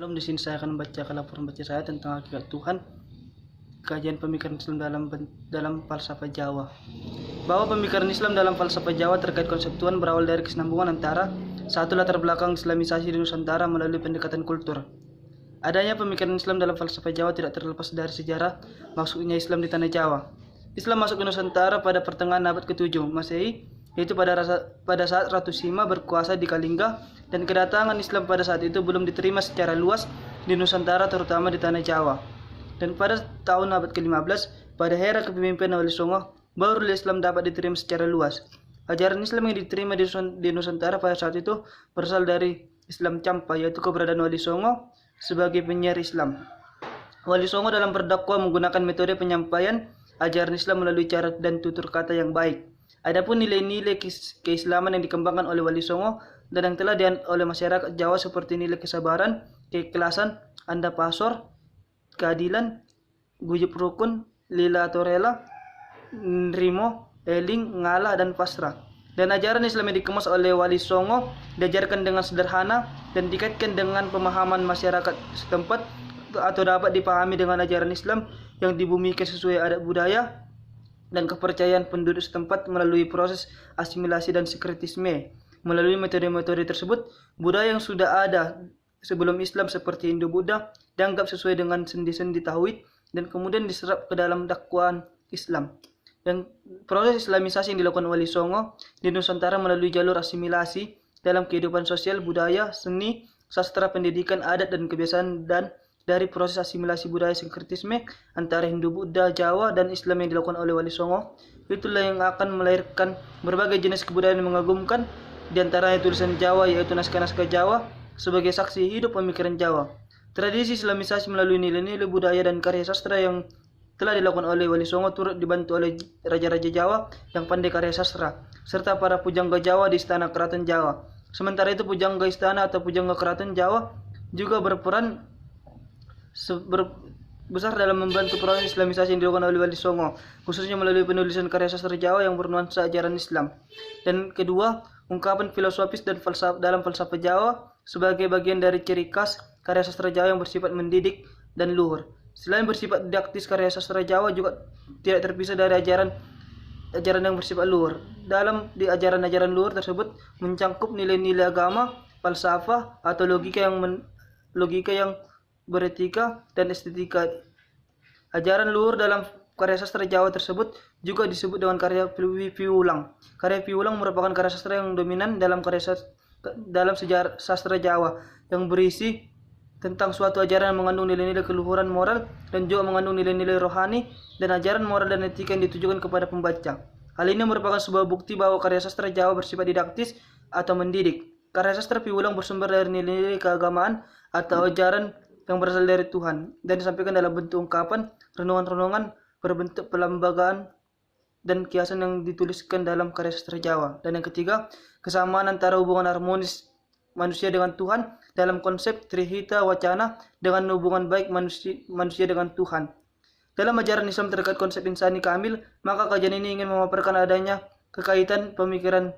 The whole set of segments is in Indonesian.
Shalom, di sini saya akan membacakan laporan baca saya tentang hakikat Tuhan, kajian pemikiran Islam dalam falsafah Jawa. Bahwa pemikiran Islam dalam falsafah Jawa terkait konsep Tuhan berawal dari kesinambungan antara satu latar belakang Islamisasi di Nusantara melalui pendekatan kultur. Adanya pemikiran Islam dalam falsafah Jawa tidak terlepas dari sejarah maksudnya Islam di tanah Jawa. Islam masuk ke Nusantara pada pertengahan abad ke-7 Masehi, yaitu pada saat Ratu Sima berkuasa di Kalingga, dan kedatangan Islam pada saat itu belum diterima secara luas di Nusantara, terutama di tanah Jawa. Dan pada tahun abad ke-15, pada era kepemimpinan Wali Songo, baru Islam dapat diterima secara luas. Ajaran Islam yang diterima di Nusantara pada saat itu berasal dari Islam Campa, yaitu keberadaan Wali Songo sebagai penyiar Islam. Wali Songo dalam berdakwah menggunakan metode penyampaian ajaran Islam melalui cara dan tutur kata yang baik. Adapun nilai-nilai keislaman yang dikembangkan oleh Wali Songo dan yang telah dianut oleh masyarakat Jawa seperti nilai kesabaran, keikhlasan, anda pasor, keadilan, gujub rukun, lila atau rela, nrimo, eling, ngalah, dan pasrah. Dan ajaran Islam yang dikemas oleh Wali Songo diajarkan dengan sederhana dan dikaitkan dengan pemahaman masyarakat setempat atau dapat dipahami dengan ajaran Islam yang dibumikan sesuai adat budaya dan kepercayaan penduduk setempat melalui proses asimilasi dan sinkretisme. Melalui metode-metode tersebut, budaya yang sudah ada sebelum Islam seperti Hindu-Buddha dianggap sesuai dengan sendi-sendi tauhid dan kemudian diserap ke dalam dakwaan Islam. Dan proses Islamisasi yang dilakukan Wali Songo di Nusantara melalui jalur asimilasi dalam kehidupan sosial, budaya, seni, sastra, pendidikan, adat, dan kebiasaan, dan dari proses asimilasi budaya sinkretisme antara Hindu-Buddha, Jawa, dan Islam yang dilakukan oleh Wali Songo, itulah yang akan melahirkan berbagai jenis kebudayaan yang mengagumkan, di antaranya tulisan Jawa yaitu naskah-naskah Jawa sebagai saksi hidup pemikiran Jawa. Tradisi Islamisasi melalui nilai-nilai budaya dan karya sastra yang telah dilakukan oleh Wali Songo turut dibantu oleh raja-raja Jawa yang pandai karya sastra, serta para pujangga Jawa di istana keraton Jawa. Sementara itu pujangga istana atau pujangga keraton Jawa juga berperan besar dalam membantu proses Islamisasi yang dilakukan oleh Wali Songo, khususnya melalui penulisan karya sastra Jawa yang bernuansa ajaran Islam. Dan kedua, ungkapan filosofis dan dalam falsafah Jawa sebagai bagian dari ciri khas karya sastra Jawa yang bersifat mendidik dan luhur. Selain bersifat didaktis, karya sastra Jawa juga tidak terpisah dari ajaran yang bersifat luhur. Di ajaran-ajaran luhur tersebut mencangkup nilai-nilai agama, falsafah atau logika yang beretika dan estetika. Ajaran luhur dalam karya sastra Jawa tersebut juga disebut dengan karya piwulang. Karya piwulang merupakan karya sastra yang dominan dalam sejarah sastra Jawa yang berisi tentang suatu ajaran yang mengandung nilai-nilai keluhuran moral dan juga mengandung nilai-nilai rohani dan ajaran moral dan etika yang ditujukan kepada pembaca. Hal ini merupakan sebuah bukti bahwa karya sastra Jawa bersifat didaktis atau mendidik. Karya sastra piwulang bersumber dari nilai-nilai keagamaan atau ajaran yang berasal dari Tuhan dan disampaikan dalam bentuk ungkapan, renungan-renungan berbentuk pelembagaan dan kiasan yang dituliskan dalam karya sastra Jawa. Dan yang ketiga, kesamaan antara hubungan harmonis manusia dengan Tuhan dalam konsep trihita wacana dengan hubungan baik manusia dengan Tuhan. Dalam ajaran Islam terkait konsep insani kamil, maka kajian ini ingin memaparkan adanya kekaitan pemikiran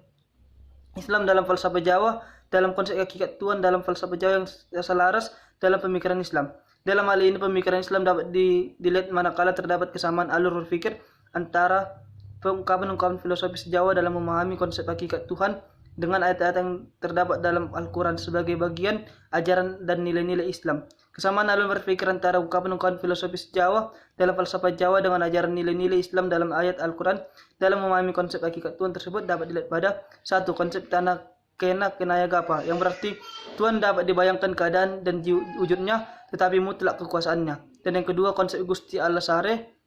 Islam dalam falsafah Jawa dalam konsep hakikat Tuhan dalam falsafah Jawa yang selaras dalam pemikiran Islam. Dalam hal ini pemikiran Islam dapat dilihat manakala terdapat kesamaan alur berpikir antara ungkapan-ungkapan filosofis Jawa dalam memahami konsep hakikat Tuhan dengan ayat-ayat yang terdapat dalam Al-Quran sebagai bagian ajaran dan nilai-nilai Islam. Kesamaan alur berpikir antara ungkapan-ungkapan filosofis Jawa dalam falsafah Jawa dengan ajaran nilai-nilai Islam dalam ayat Al-Quran dalam memahami konsep hakikat Tuhan tersebut dapat dilihat pada satu, konsep tanah kena kenaya gapa, yang berarti Tuhan dapat dibayangkan keadaan dan wujudnya tetapi mutlak kekuasaannya. Dan yang kedua, konsep Gusti Allah Sare,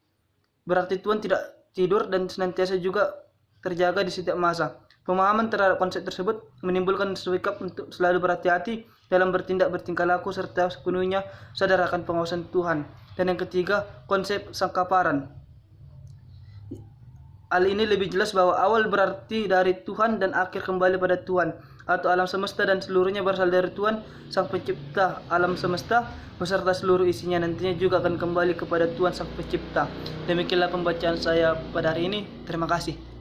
berarti Tuhan tidak tidur dan senantiasa juga terjaga di setiap masa. Pemahaman terhadap konsep tersebut menimbulkan sikap untuk selalu berhati-hati dalam bertindak bertingkah laku serta sepenuhnya sadar akan pengawasan Tuhan. Dan yang ketiga, konsep sangkaparan. Hal ini lebih jelas bahwa awal berarti dari Tuhan dan akhir kembali pada Tuhan, atau alam semesta dan seluruhnya berasal dari Tuhan Sang Pencipta alam semesta beserta seluruh isinya nantinya juga akan kembali kepada Tuhan Sang Pencipta. Demikianlah pembacaan saya pada hari ini. Terima kasih.